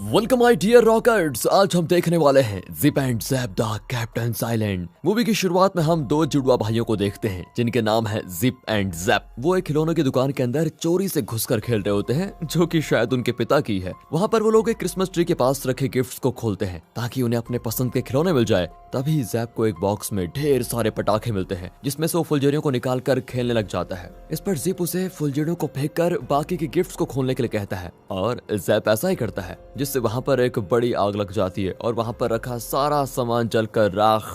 Welcome my dear rockers. आज हम देखने वाले हैं zip and JAP the captains island. Movie की शुरुआत में हम दो जुड़वा भाइयों को देखते हैं जिनके नाम है जिप एंड जैप। वो एक खिलौनों की दुकान के अंदर चोरी से घुसकर खेल रहे होते हैं, जो कि शायद उनके पिता की है। वहाँ पर वो लोग एक क्रिसमस ट्री के पास रखे गिफ्ट्स को खोलते हैं ताकि उन्हें अपने पसंद के खिलौने मिल जाए। तभी जैप को एक बॉक्स में ढेर सारे पटाखे मिलते हैं जिसमें से वो फुलझड़ियों को निकाल कर खेलने लग जाता है। इस पर जिप उसे फुलझड़ियों को फेंक कर बाकी के गिफ्ट्स को खोलने के लिए कहता है और जैप ऐसा ही करता है, जिससे वहाँ पर एक बड़ी आग लग जाती है और वहाँ पर रखा सारा सामान जलकर राख।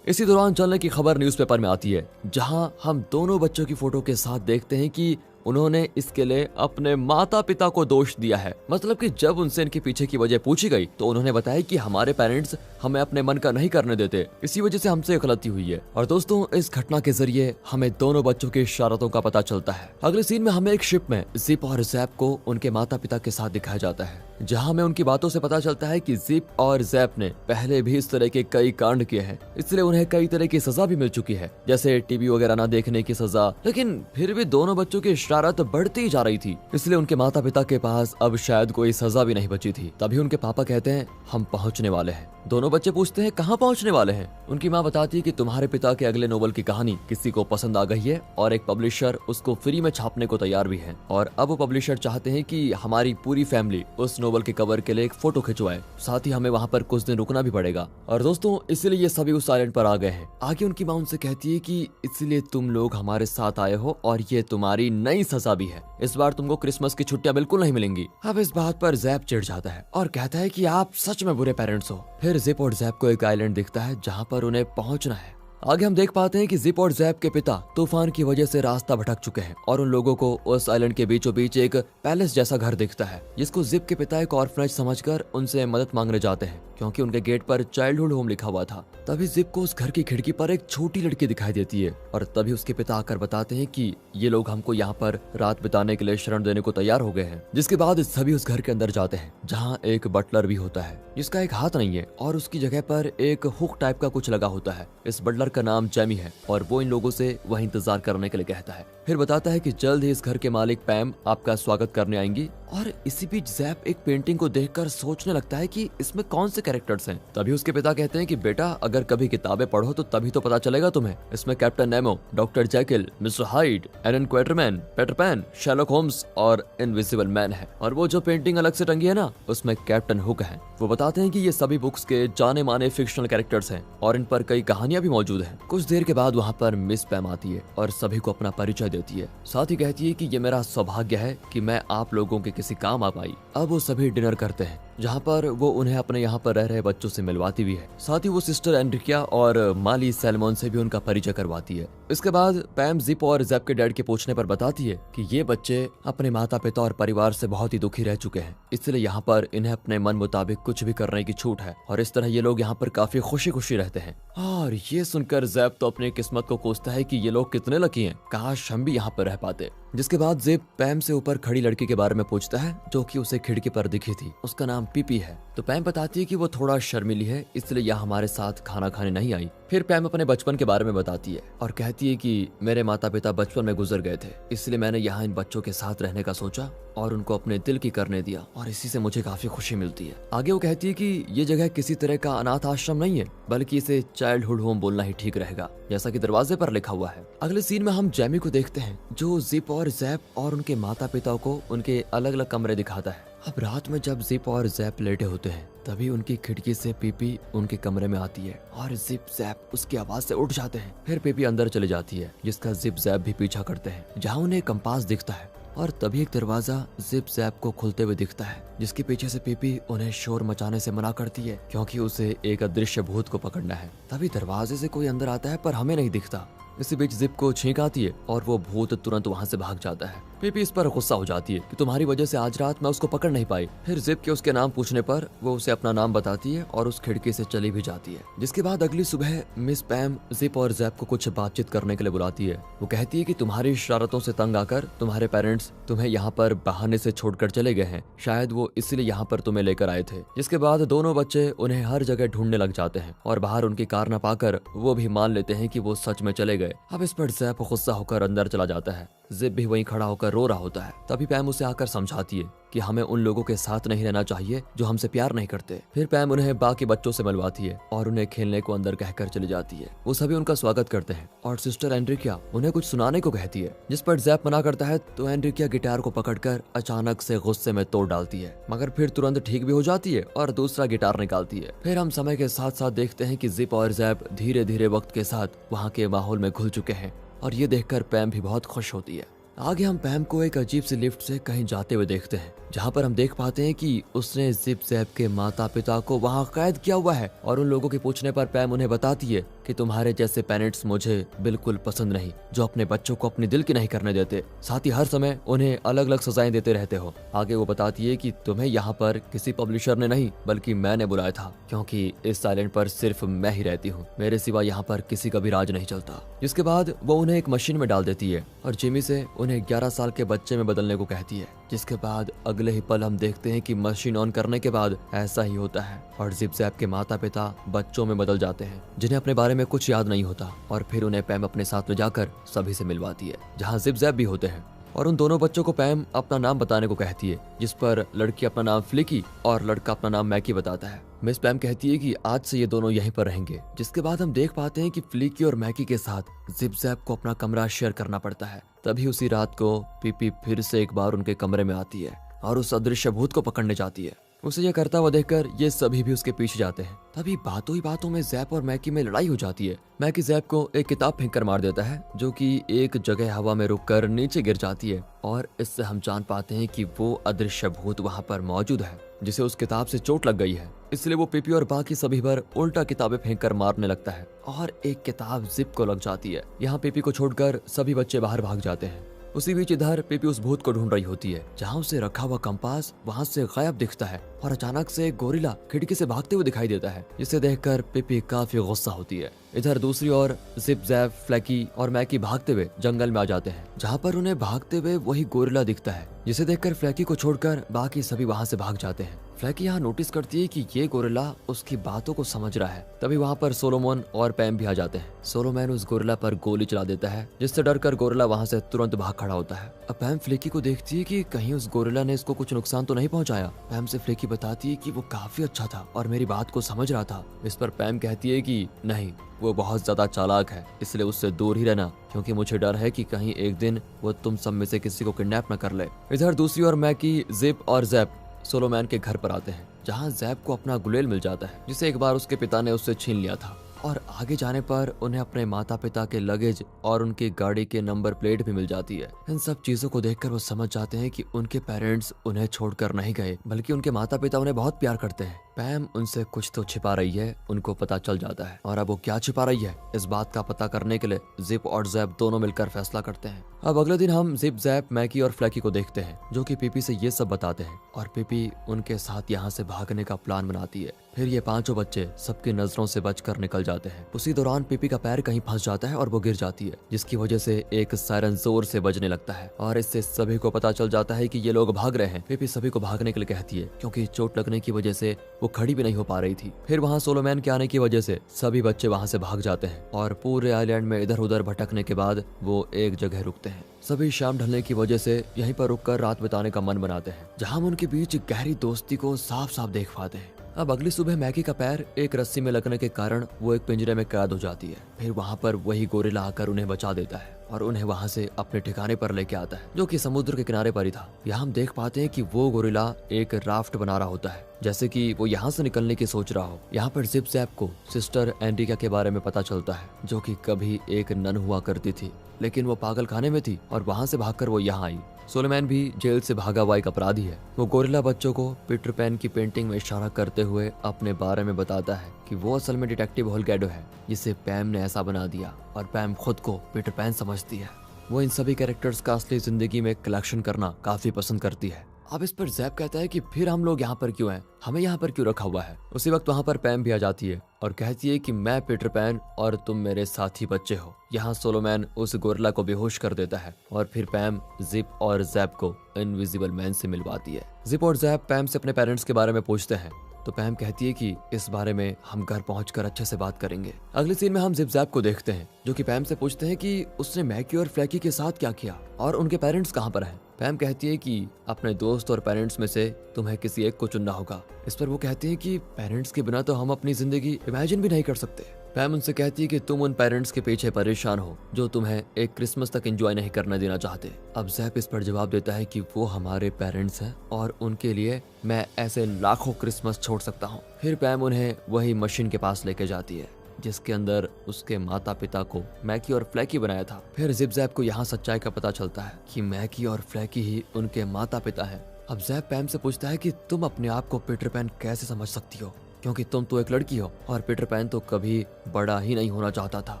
इसी दौरान जलने की खबर न्यूज़पेपर में आती है, जहां हम दोनों बच्चों की फोटो के साथ देखते हैं कि उन्होंने इसके लिए अपने माता पिता को दोष दिया है। मतलब कि जब उनसे इनके पीछे की वजह पूछी गई तो उन्होंने बताया कि हमारे पेरेंट्स हमें अपने मन का नहीं करने देते, इसी वजह से हमसे गलती हुई है। और दोस्तों, इस घटना के जरिए हमें दोनों बच्चों की शरारतों का पता चलता है। अगले सीन में हमें एक शिप में जिप और जैप को उनके माता पिता के साथ दिखाया जाता है, जहाँ हमें उनकी बातों से pता चलता है कि जिप और जैप ने पहले भी इस तरह के कई कांड किए हैं, इसलिए उन्हें कई तरह की सजा भी मिल चुकी है, जैसे टीवी वगैरह न देखने की सजा। लेकिन फिर भी दोनों बच्चों की शरारत बढ़ती जा रही थी, इसलिए उनके माता पिता के पास अब शायद कोई सजा भी नहीं बची थी। तभी उनके पापा कहते हैं हम पहुंचने वाले हैं। दोनों बच्चे पूछते हैं कहाँ पहुंचने वाले हैं। उनकी माँ बताती है कि तुम्हारे पिता के अगले नोवेल की कहानी किसी को पसंद आ गई है और एक पब्लिशर उसको फ्री में छापने को तैयार भी है, और अब वो पब्लिशर चाहते हैं कि हमारी पूरी फैमिली उस नोवेल के कवर के लिए एक फोटो खिंचवाए। साथ ही हमें वहाँ पर कुछ दिन रुकना भी पड़ेगा। और दोस्तों, इसलिए ये सभी उस आइलैंड पर आ गए हैं। आगे उनकी माँ उनसे कहती है कि इसलिए तुम लोग हमारे साथ आए हो और ये तुम्हारी नई सजा भी है। इस बार तुमको क्रिसमस की छुट्टियां बिल्कुल नहीं मिलेंगी। अब इस बात पर जैप चिढ़ जाता है और कहता है कि आप सच में बुरे पेरेंट्स हो। फिर जिप और जैप को एक आइलैंड दिखता है जहाँ पर उन्हें पहुंचना है। आगे हम देख पाते हैं कि जिप और जैप के पिता तूफान की वजह से रास्ता भटक चुके हैं और उन लोगों को उस आइलैंड के बीचों बीच एक पैलेस जैसा घर दिखता है, जिसको जिप के पिता एक ऑर्फनेज समझकर उनसे मदद मांगने जाते हैं, क्योंकि उनके गेट पर चाइल्डहुड होम लिखा हुआ था। तभी जिप को उस घर की खिड़की पर एक छोटी लड़की दिखाई देती है और तभी उसके पिता आकर बताते हैं कि ये लोग हमको यहाँ पर रात बिताने के लिए शरण देने को तैयार हो गए हैं। जिसके बाद सभी उस घर के अंदर जाते हैं, जहाँ एक बटलर भी होता है जिसका एक हाथ नहीं है और उसकी जगह पर एक हुक टाइप का कुछ लगा होता है। इस बटलर का नाम जैमी है और वो इन लोगों से वहीं इंतजार करने के लिए कहता है। फिर बताता है कि जल्द ही इस घर के मालिक पैम आपका स्वागत करने आएंगी। और इसी बीच जैप एक पेंटिंग को देखकर सोचने लगता है कि इसमें कौन से कैरेक्टर्स हैं। तभी उसके पिता कहते हैं कि बेटा, अगर कभी किताबें पढ़ो तो तभी तो पता चलेगा तुम्हें। इसमें captain Nemo, doctor Jekyll, mister Hyde, Allan Quatermain, Peter Pan, Sherlock Holmes और इनविजिबल मैन है। और वो जो पेंटिंग अलग से टंगी है ना, उसमें कैप्टन हुक है। वो बताते हैं कि ये सभी बुक्स के जाने माने फिक्शनल कैरेक्टर्स हैं और इन पर कई कहानियां भी मौजूद हैं। कुछ देर के बाद वहाँ पर मिस पैम आती है और सभी को अपना परिचय देती है। साथ ही कहती है कि ये मेरा सौभाग्य है कि मैं आप लोगों के किसी काम आ पाई। अब वो सभी डिनर करते हैं, जहाँ पर वो उन्हें अपने यहाँ पर रह रहे बच्चों से मिलवाती भी है। साथ ही वो सिस्टर एंड्रिकिया और माली सैलमोन से भी उनका परिचय करवाती है। इसके बाद पैम जिप और जैप के डैड के पूछने पर बताती है कि ये बच्चे अपने माता पिता और परिवार से बहुत ही दुखी रह चुके हैं, इसलिए यहाँ पर इन्हें अपने मन मुताबिक कुछ भी करने की छूट है और इस तरह ये लोग यहाँ पर काफी खुशी खुशी रहते हैं। और ये सुनकर जैप तो अपनी किस्मत को कोसता है कि ये लोग कितने लकी हैं, काश हम भी यहाँ पर रह पाते। जिसके बाद जिप पैम से ऊपर खड़ी लड़की के बारे में पूछता है जो कि उसे खिड़की पर दिखी थी। उसका नाम पीपी है। तो पैम बताती है कि वो थोड़ा शर्मीली है, इसलिए यहाँ हमारे साथ खाना खाने नहीं आई। फिर पैम अपने बचपन के बारे में बताती है और कहती है कि मेरे माता पिता बचपन में गुजर गए थे, इसलिए मैंने यहाँ इन बच्चों के साथ रहने का सोचा और उनको अपने दिल की करने दिया और इसी से मुझे काफी खुशी मिलती है। आगे वो कहती है कि ये जगह किसी तरह का अनाथ आश्रम नहीं है, बल्कि इसे चाइल्डहुड होम बोलना ही ठीक रहेगा, जैसा कि दरवाजे पर लिखा हुआ है। अगले सीन में हम जैमी को देखते हैं जो जिप और जैप और उनके माता पिता को उनके अलग अलग कमरे दिखाता है। अब रात में जब जिप और जैप लेटे होते हैं, तभी उनकी खिड़की से पीपी उनके कमरे में आती है और जिप जैप उसकी आवाज से उठ जाते हैं। फिर पीपी अंदर चली जाती है, जिसका जिप जैप भी पीछा करते हैं, जहाँ उन्हें कंपास दिखता है। और तभी एक दरवाजा जिप जैप को खुलते हुए दिखता है, जिसके पीछे से पीपी उन्हें शोर मचाने से मना करती है, क्योंकि उसे एक अदृश्य भूत को पकड़ना है। तभी दरवाजे से कोई अंदर आता है पर हमें नहीं दिखता। इसी बीच जिप को छींक आती है और वो भूत तुरंत वहाँ से भाग जाता है। पीपी इस पर गुस्सा हो जाती है कि तुम्हारी वजह से आज रात मैं उसको पकड़ नहीं पाई। फिर जिप के उसके नाम पूछने पर वो उसे अपना नाम बताती है और उस खिड़की से चली भी जाती है। जिसके बाद अगली सुबह मिस पैम जिप और जैप को कुछ बातचीत करने के लिए बुलाती है। वो कहती है कि तुम्हारी शरारतों से तंग आकर तुम्हारे पेरेंट्स तुम्हें यहाँ पर बहाने से छोड़कर चले गए हैं, शायद वो इसलिए यहाँ पर तुम्हें लेकर आए थे। जिसके बाद दोनों बच्चे उन्हें हर जगह ढूंढने लग जाते हैं और बाहर उनकी कार न पाकर वो भी मान लेते हैं कि वो सच में चले गए। अब इस पर जैप गुस्सा होकर अंदर चला जाता है। जिप भी वहीं खड़ा होकर रो रहा होता है। तभी पैम उसे आकर समझाती है कि हमें उन लोगों के साथ नहीं रहना चाहिए जो हमसे प्यार नहीं करते। फिर पैम उन्हें बाकी बच्चों से मिलवाती है और उन्हें खेलने को अंदर कहकर चली जाती है। वो सभी उनका स्वागत करते हैं और सिस्टर एंड्रिकिया उन्हें कुछ सुनाने को कहती है, जिस पर जैप मना करता है तो एंड्रिकिया गिटार को पकड़कर अचानक से गुस्से में तोड़ डालती है, मगर फिर तुरंत ठीक भी हो जाती है और दूसरा गिटार निकालती है। फिर हम समय के साथ साथ देखते हैं कि जिप और जैप धीरे धीरे वक्त के साथ वहाँ के माहौल में घुल चुके हैं और ये देखकर पैम भी बहुत खुश होती है। आगे हम पैम को एक अजीब सी लिफ्ट से कहीं जाते हुए देखते हैं, जहाँ पर हम देख पाते हैं कि उसने जिप जैप के माता पिता को वहाँ कैद किया हुआ है और उन लोगों के पूछने पर पैम उन्हें बताती है कि तुम्हारे जैसे पेरेंट्स मुझे बिल्कुल पसंद नहीं, जो अपने बच्चों को अपने दिल की नहीं करने देते, साथ ही हर समय उन्हें अलग अलग सजाएं देते रहते हो। आगे वो बताती है कि तुम्हें यहाँ पर किसी पब्लिशर ने नहीं बल्कि मैंने बुलाया था, क्योंकि इस आइलैंड पर सिर्फ मैं ही रहती हूँ, मेरे सिवा यहाँ पर किसी का भी राज नहीं चलता। जिसके बाद वो उन्हें एक मशीन में डाल देती है और जिमी से उन्हें 11 साल के बच्चे में बदलने को कहती है। जिसके बाद अगले ही पल हम देखते हैं कि मशीन ऑन करने के बाद ऐसा ही होता है और जिप जैप के माता पिता बच्चों में बदल जाते हैं, जिन्हें अपने बारे में कुछ याद नहीं होता, और फिर उन्हें पैम अपने साथ ले जाकर सभी से मिलवाती है, जहाँ जिप जैप भी होते हैं। और उन दोनों बच्चों को पैम अपना नाम बताने को कहती है, जिस पर लड़की अपना नाम फ्लिकी और लड़का अपना नाम मैकी बताता है। मिस पैम कहती है कि आज से ये दोनों यहीं पर रहेंगे। जिसके बाद हम देख पाते हैं कि फ्लिकी और मैकी के साथ जिप जैप को अपना कमरा शेयर करना पड़ता है। तभी उसी रात को पीपी फिर से एक बार उनके कमरे में आती है और उस अदृश्य भूत को पकड़ने जाती है। उसे यह करता हुआ देखकर ये सभी भी उसके पीछे जाते हैं। तभी बातों ही बातों में जैप और मैकी में लड़ाई हो जाती है। मैकी जैप को एक किताब फेंक कर मार देता है, जो कि एक जगह हवा में रुककर नीचे गिर जाती है, और इससे हम जान पाते हैं कि वो अदृश्य भूत वहाँ पर मौजूद है, जिसे उस किताब से चोट लग गई है। इसलिए वो पीपी और बाकी सभी पर उल्टा किताबें फेंक कर मारने लगता है और एक किताब जिप को लग जाती है। यहाँ पीपी को छोड़कर सभी बच्चे बाहर भाग जाते हैं। उसी बीच इधर पीपी उस भूत को ढूंढ रही होती है, जहाँ उसे रखा हुआ कंपास वहाँ से गायब दिखता है और अचानक से एक गोरिल्ला खिड़की से भागते हुए दिखाई देता है, जिसे देखकर पीपी काफी गुस्सा होती है। इधर दूसरी ओर जिप जैप फ्लैकी और मैकी भागते हुए जंगल में आ जाते हैं, जहाँ पर उन्हें भागते हुए वही गोरिल्ला दिखता है, जिसे देखकर फ्लैकी को छोड़कर बाकी सभी वहाँ से भाग जाते हैं। फ्लैकी यहाँ नोटिस करती है कि ये गोरिल्ला उसकी बातों को समझ रहा है। तभी वहाँ पर सोलोमन और पैम भी आ जाते हैं। सोलोमन उस गोरिल्ला पर गोली चला देता है, जिससे डरकर गोरिल्ला वहाँ से तुरंत भाग खड़ा होता है। अब पैम फ्लैकी को देखती है कि कहीं उस गोरिल्ला ने इसको कुछ नुकसान तो नहीं पहुंचाया। पैम से फ्लैकी बताती है कि वो काफी अच्छा था और मेरी बात को समझ रहा था। इस पर पैम कहती है कि नहीं, वो बहुत ज्यादा चालाक है, इसलिए उससे दूर ही रहना, क्योंकि मुझे डर है कि कहीं एक दिन वो तुम सब में से किसी को किडनैप न कर ले। इधर दूसरी ओर मैकी, जिप और जैप सोलोमैन के घर पर आते हैं, जहाँ जैप को अपना गुलेल मिल जाता है, जिसे एक बार उसके पिता ने उससे छीन लिया था। और आगे जाने पर उन्हें अपने माता पिता के लगेज और उनकी गाड़ी के नंबर प्लेट भी मिल जाती है। इन सब चीजों को देखकर वो समझ जाते हैं कि उनके पेरेंट्स उन्हें छोड़कर नहीं गए, बल्कि उनके माता पिता उन्हें बहुत प्यार करते हैं। पैम उनसे कुछ तो छिपा रही है, उनको पता चल जाता है, और अब वो क्या छिपा रही है इस बात का पता करने के लिए जिप और जैप दोनों मिलकर फैसला करते हैं। अब अगले दिन हम जिप, जैप, मैकी और फ्लैकी को देखते हैं, जो कि पीपी से ये सब बताते हैं, और पीपी उनके साथ यहाँ से भागने का प्लान बनाती है। फिर ये पांचों बच्चे सबकी नजरों से बचकर निकल जाते हैं। उसी दौरान पीपी का पैर कहीं फंस जाता है और वो गिर जाती है, जिसकी वजह से एक सायरन जोर से बजने लगता है, और इससे सभी को पता चल जाता है कि ये लोग भाग रहे हैं। पीपी सभी को भागने के लिए कहती है, क्योंकि चोट लगने की वजह से वो खड़ी भी नहीं हो पा रही थी। फिर वहाँ सोलोमैन के आने की वजह से सभी बच्चे वहाँ से भाग जाते हैं, और पूरे आइलैंड में इधर उधर भटकने के बाद वो एक जगह रुकते हैं। सभी शाम ढलने की वजह से यहीं पर रुककर रात बिताने का मन बनाते हैं, जहाँ हम उनके बीच गहरी दोस्ती को साफ साफ देख पाते हैं। अब अगली सुबह मैकी का पैर एक रस्सी में लगने के कारण वो एक पिंजरे में कैद हो जाती है। फिर वहाँ पर वही गोरिल्ला आकर उन्हें बचा देता है और उन्हें वहाँ से अपने ठिकाने पर लेके आता है, जो कि समुद्र के किनारे पर ही था। यहाँ हम देख पाते हैं कि वो गोरिल्ला एक राफ्ट बना रहा होता है, जैसे कि वो यहाँ से निकलने की सोच रहा हो। यहाँ पर जिप जैप को सिस्टर एंड्रिका के बारे में पता चलता है, जो कि कभी एक नन हुआ करती थी, लेकिन वो पागल खाने में थी और वहाँ से भागकर वो यहाँ आई। सोलोमैन भी जेल से भागा हुआ एक अपराधी है। वो गोरिल्ला बच्चों को पीटर पैन की पेंटिंग में इशारा करते हुए अपने बारे में बताता है कि वो असल में डिटेक्टिव होलगैडो है, जिसे पैम ने ऐसा बना दिया, और पैम खुद को पीटर पैन समझती है। वो इन सभी कैरेक्टर्स का असली जिंदगी में कलेक्शन करना काफी पसंद करती है। अब इस पर जैप कहता है कि फिर हम लोग यहाँ पर क्यों हैं, हमें यहाँ पर क्यों रखा हुआ है। उसी वक्त वहाँ पर पैम भी आ जाती है और कहती है कि मैं पीटर पैन और तुम मेरे साथी बच्चे हो। यहाँ सोलोमैन उस गोरिल्ला को बेहोश कर देता है और फिर पैम जिप और जैप को इनविजिबल मैन से मिलवाती है। जिप और जैप पैम से अपने पेरेंट्स के बारे में पूछते हैं, तो पैम कहती है कि इस बारे में हम घर पहुंचकर अच्छे से बात करेंगे। अगले सीन में हम जिप जैप को देखते हैं, जो कि पैम से पूछते हैं कि उसने मैकी और फ्लैकी के साथ क्या किया और उनके पेरेंट्स कहाँ पर हैं। पैम कहती है कि अपने दोस्त और पेरेंट्स में से तुम्हें किसी एक को चुनना होगा। इस पर वो कहती है कि पेरेंट्स के बिना तो हम अपनी जिंदगी इमेजिन भी नहीं कर सकते। पैम उनसे कहती है कि तुम उन पेरेंट्स के पीछे परेशान हो जो तुम्हें एक क्रिसमस तक एंजॉय नहीं करने देना चाहते। अब ज़ैप इस पर जवाब देता है कि वो हमारे पेरेंट्स हैं और उनके लिए मैं ऐसे लाखों क्रिसमस छोड़ सकता हूँ। फिर पैम उन्हें वही मशीन के पास लेके जाती है जिसके अंदर उसके माता पिता को मैकी और फ्लैकी बनाया था। फिर जिप ज़ैप को यहाँ सच्चाई का पता चलता है कि मैकी और फ्लैकी ही उनके माता पिता हैं। अब ज़ैप पैम से पूछता है कि तुम अपने आप को पीटर पैन कैसे समझ सकती हो, क्योंकि तुम तो एक लड़की हो और पीटर पैन तो कभी बड़ा ही नहीं होना चाहता था।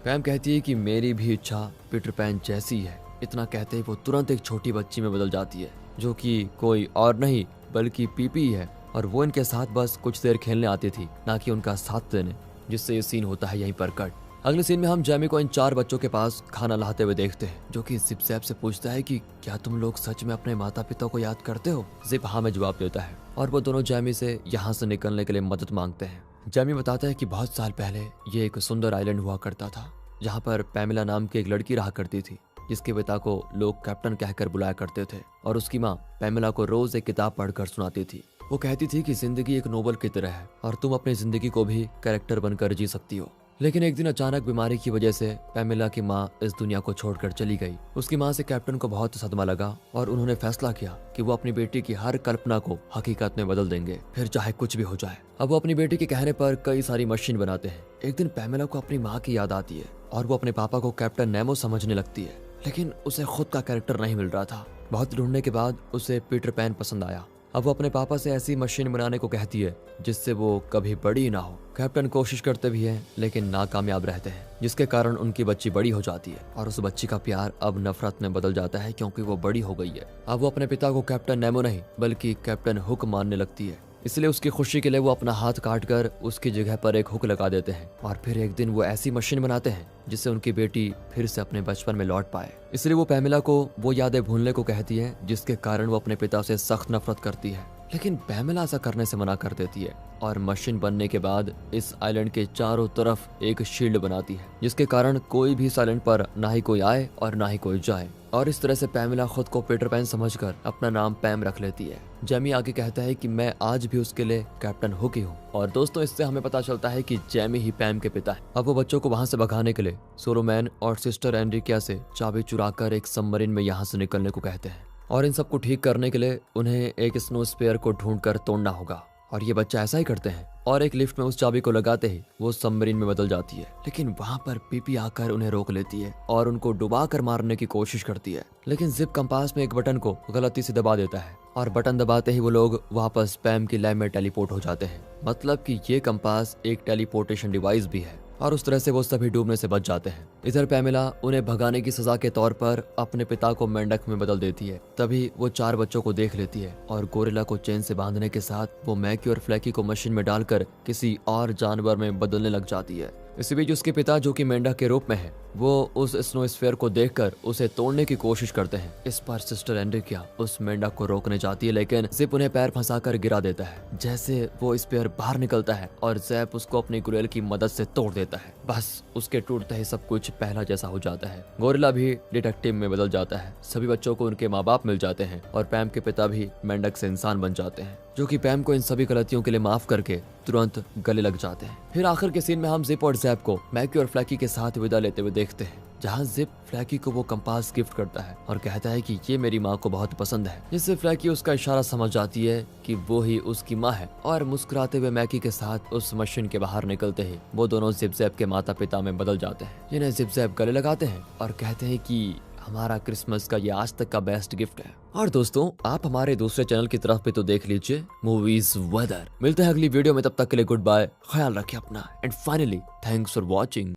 पैम कहती है कि मेरी भी इच्छा पीटर पैन जैसी है। इतना कहते ही वो तुरंत एक छोटी बच्ची में बदल जाती है जो कि कोई और नहीं बल्कि पीपी है और वो इनके साथ बस कुछ देर खेलने आती थी, ना कि उनका साथ देने, जिससे ये सीन होता है यहीं पर कट। अगले सीन में हम जैमी को इन 4 बच्चों के पास खाना लाते हुए देखते हैं, जो कि जिप ज़ैप से पूछता है कि क्या तुम लोग सच में अपने माता पिता को याद करते हो। जिप हाँ में जवाब देता है और वो दोनों जैमी से यहाँ से निकलने के लिए मदद मांगते हैं। जैमी बताता है कि बहुत साल पहले ये एक सुंदर आइलैंड हुआ करता था जहाँ पर पैमिला नाम की एक लड़की रहा करती थी, जिसके पिता को लोग कैप्टन कहकर बुलाया करते थे और उसकी माँ पैमिला को रोज एक किताब पढ़कर सुनाती थी। वो कहती थी कि जिंदगी एक नोवेल की तरह है और तुम अपनी जिंदगी को भी कैरेक्टर बनकर जी सकती हो। लेकिन एक दिन अचानक बीमारी की वजह से पैमिला की माँ इस दुनिया को छोड़कर चली गई। उसकी माँ से कैप्टन को बहुत सदमा लगा और उन्होंने फैसला किया कि वो अपनी बेटी की हर कल्पना को हकीकत में बदल देंगे, फिर चाहे कुछ भी हो जाए। अब वो अपनी बेटी के कहने पर कई सारी मशीन बनाते हैं। एक दिन पैमिला को अपनी माँ की याद आती है और वो अपने पापा को कैप्टन नेमो समझने लगती है, लेकिन उसे खुद का कैरेक्टर नहीं मिल रहा था। बहुत ढूंढने के बाद उसे पीटर पैन पसंद आया। अब वो अपने पापा से ऐसी मशीन बनाने को कहती है जिससे वो कभी बड़ी ना हो। कैप्टन कोशिश करते भी हैं लेकिन नाकामयाब रहते हैं, जिसके कारण उनकी बच्ची बड़ी हो जाती है और उस बच्ची का प्यार अब नफरत में बदल जाता है क्योंकि वो बड़ी हो गई है। अब वो अपने पिता को कैप्टन नेमो नहीं बल्कि कैप्टन हुक मानने लगती है, इसलिए उसकी खुशी के लिए वो अपना हाथ काटकर उसकी जगह पर एक हुक लगा देते हैं और फिर एक दिन वो ऐसी मशीन बनाते हैं जिससे उनकी बेटी फिर से अपने बचपन में लौट पाए। इसलिए वो पैमिला को वो यादें भूलने को कहती है, जिसके कारण वो अपने पिता से सख्त नफरत करती है। लेकिन पैमिला ऐसा करने से मना कर देती है और मशीन बनने के बाद इस आइलैंड के चारों तरफ एक शील्ड बनाती है, जिसके कारण कोई भी इस आइलैंड पर ना ही कोई आए और ना ही कोई जाए। और इस तरह से पैमिला खुद को पीटर पैन समझकर अपना नाम पैम रख लेती है। जैमी आगे कहता है कि मैं आज भी उसके लिए कैप्टन हुक ही हूँ। और दोस्तों, इससे हमें पता चलता है कि जैमी ही पैम के पिता है। अब वो बच्चों को वहाँ से भगाने के लिए सोलोमैन और सिस्टर एनरिकिया से चाबी चुराकर एक सबमरीन में यहाँ से निकलने को कहते हैं और इन सबको ठीक करने के लिए उन्हें एक स्नो स्पेयर को ढूंढकर तोड़ना होगा। और ये बच्चा ऐसा ही करते हैं और एक लिफ्ट में उस चाबी को लगाते ही वो सबमरीन में बदल जाती है। लेकिन वहाँ पर पीपी आकर उन्हें रोक लेती है और उनको डुबा कर मारने की कोशिश करती है। लेकिन जिप कंपास में एक बटन को गलती से दबा देता है और बटन दबाते ही वो लोग वापस पैम की लैब में टेलीपोर्ट हो जाते हैं। मतलब कि ये कंपास एक टेलीपोर्टेशन डिवाइस भी है और उस तरह से वो सभी डूबने से बच जाते हैं। इधर पैमिला उन्हें भगाने की सजा के तौर पर अपने पिता को मेंढक में बदल देती है। तभी वो 4 बच्चों को देख लेती है और गोरिल्ला को चेन से बांधने के साथ वो मैकी और फ्लैकी को मशीन में डालकर किसी और जानवर में बदलने लग जाती है। इसी बीच उसके पिता, जो कि मेंढक के रूप में है, वो उस स्नो स्फीयर को देखकर उसे तोड़ने की कोशिश करते हैं। इस पर सिस्टर एनरिकिया उस मेंढक को रोकने जाती है, लेकिन जिप उन्हें पैर फंसाकर गिरा देता है। जैसे वो स्फीयर बाहर निकलता है और जैप उसको अपनी गुरेल की मदद से तोड़ देता है। बस उसके टूटते ही सब कुछ पहला जैसा हो जाता है। गोरिल्ला भी डिटेक्टिव में बदल जाता है। सभी बच्चों को उनके माँ बाप मिल जाते हैं और पैम के पिता भी मेंढक से इंसान बन जाते हैं, जो कि पैम को इन सभी गलतियों के लिए माफ करके तुरंत गले लग जाते हैं। फिर आखिर के सीन में हम जिप और जैप को मैकी और फ्लैकी के साथ विदा लेते हुए देखते हैं, जहाँ जिप फ्लैकी को वो कंपास गिफ्ट करता है और कहता है कि ये मेरी माँ को बहुत पसंद है, जिससे फ्लैकी उसका इशारा समझ जाती है कि वो ही उसकी माँ है। और मुस्कुराते हुए मैकी के साथ उस मशीन के बाहर निकलते ही वो दोनों जिप जैप के माता पिता में बदल जाते हैं, जिन्हें जिप जैप गले लगाते हैं और कहते हैं कि हमारा क्रिसमस का ये आज तक का बेस्ट गिफ्ट है। और दोस्तों, आप हमारे दूसरे चैनल की तरफ भी तो देख लीजिए, मूवीज वेदर। मिलते हैं अगली वीडियो में, तब तक के लिए गुड बाय, ख्याल रखिए अपना and finally thanks for watching.